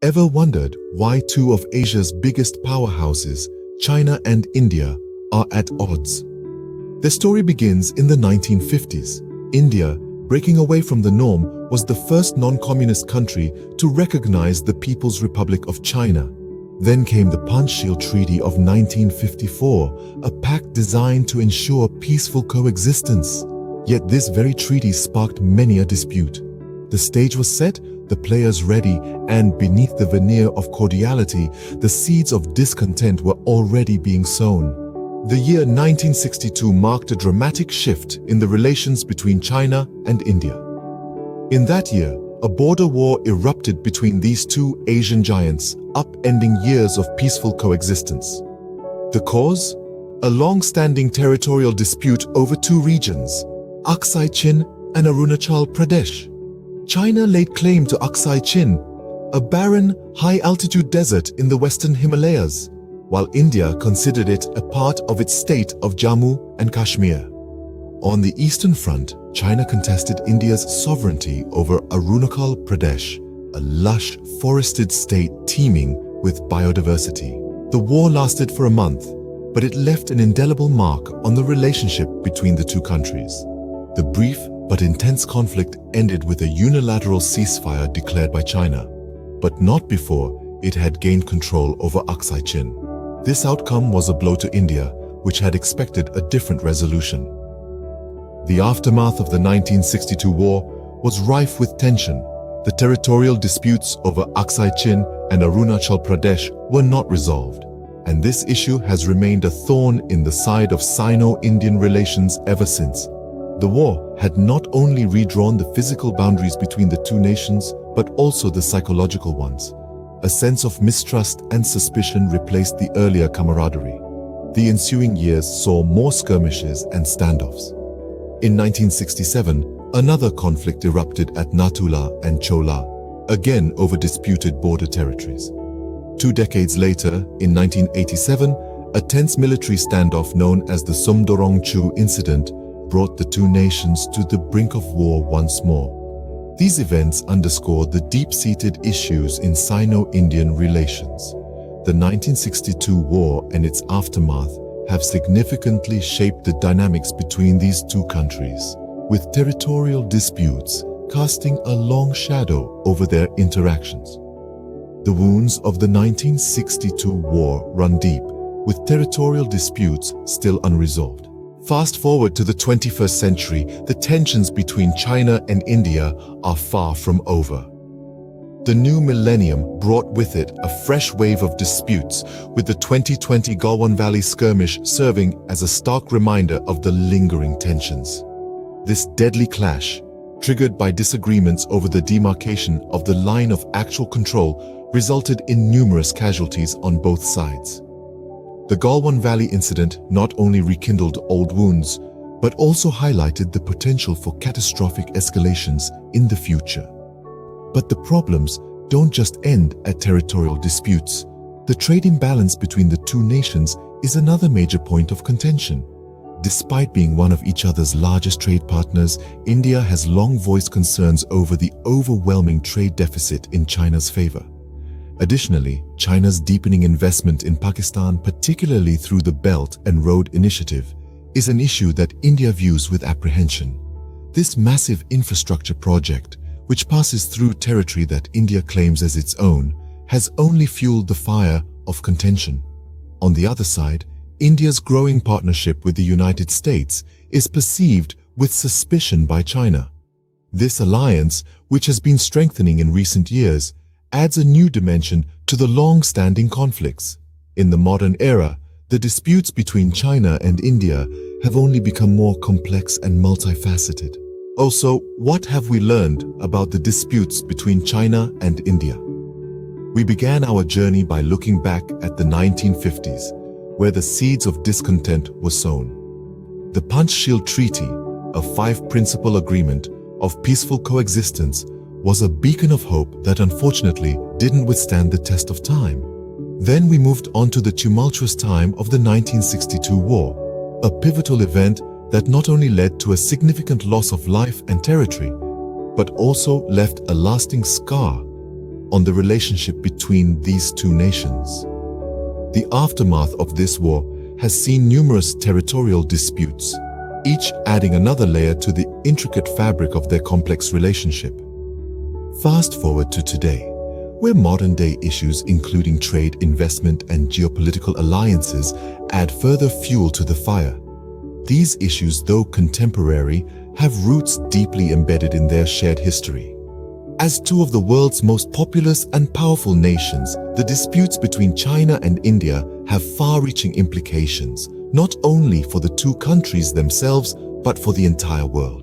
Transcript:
Ever wondered why two of Asia's biggest powerhouses, China and India, are at odds? The story begins in the 1950s. India, breaking away from the norm, was the first non-communist country to recognize the People's Republic of China. Then came the Panchsheel Treaty of 1954, a pact designed to ensure peaceful coexistence. Yet this very treaty sparked many a dispute. The stage was set, the players ready, and beneath the veneer of cordiality, the seeds of discontent were already being sown. The year 1962 marked a dramatic shift in the relations between China and India. In that year, a border war erupted between these two Asian giants, upending years of peaceful coexistence. The cause? A long-standing territorial dispute over two regions, Aksai Chin and Arunachal Pradesh. China laid claim to Aksai Chin, a barren, high-altitude desert in the western Himalayas, while India considered it a part of its state of Jammu and Kashmir. On the eastern front, China contested India's sovereignty over Arunachal Pradesh, a lush, forested state teeming with biodiversity. The war lasted for a month, but it left an indelible mark on the relationship between the two countries. The brief but intense conflict ended with a unilateral ceasefire declared by China, but not before it had gained control over Aksai Chin. This outcome was a blow to India, which had expected a different resolution. The aftermath of the 1962 war was rife with tension. The territorial disputes over Aksai Chin and Arunachal Pradesh were not resolved, and this issue has remained a thorn in the side of Sino-Indian relations ever since. The war had not only redrawn the physical boundaries between the two nations, but also the psychological ones. A sense of mistrust and suspicion replaced the earlier camaraderie. The ensuing years saw more skirmishes and standoffs. In 1967, another conflict erupted at Natula and Chola, again over disputed border territories. 2 decades later, in 1987, a tense military standoff known as the Sumdorongchu incident brought the two nations to the brink of war once more. These events underscore the deep-seated issues in Sino-Indian relations. The 1962 war and its aftermath have significantly shaped the dynamics between these two countries, with territorial disputes casting a long shadow over their interactions. The wounds of the 1962 war run deep, with territorial disputes still unresolved. Fast forward to the 21st century, the tensions between China and India are far from over. The new millennium brought with it a fresh wave of disputes, with the 2020 Galwan Valley skirmish serving as a stark reminder of the lingering tensions. This deadly clash, triggered by disagreements over the demarcation of the line of actual control, resulted in numerous casualties on both sides. The Galwan Valley incident not only rekindled old wounds, but also highlighted the potential for catastrophic escalations in the future. But the problems don't just end at territorial disputes. The trade imbalance between the two nations is another major point of contention. Despite being one of each other's largest trade partners, India has long voiced concerns over the overwhelming trade deficit in China's favor. Additionally, China's deepening investment in Pakistan, particularly through the Belt and Road Initiative, is an issue that India views with apprehension. This massive infrastructure project, which passes through territory that India claims as its own, has only fueled the fire of contention. On the other side, India's growing partnership with the United States is perceived with suspicion by China. This alliance, which has been strengthening in recent years, adds a new dimension to the long-standing conflicts. In the modern era, the disputes between China and India have only become more complex and multifaceted. Also, what have we learned about the disputes between China and India? We began our journey by looking back at the 1950s, where the seeds of discontent were sown. The Panchsheel Treaty, a 5-principle agreement of peaceful coexistence, was a beacon of hope that unfortunately didn't withstand the test of time. Then we moved on to the tumultuous time of the 1962 war, a pivotal event that not only led to a significant loss of life and territory, but also left a lasting scar. on the relationship between these two nations. The aftermath of this war has seen numerous territorial disputes, each adding another layer to the intricate fabric of their complex relationship. Fast forward to today, where modern-day issues including trade, investment, and geopolitical alliances add further fuel to the fire. These issues, though contemporary, have roots deeply embedded in their shared history. As two of the world's most populous and powerful nations, the disputes between China and India have far-reaching implications, not only for the two countries themselves, but for the entire world.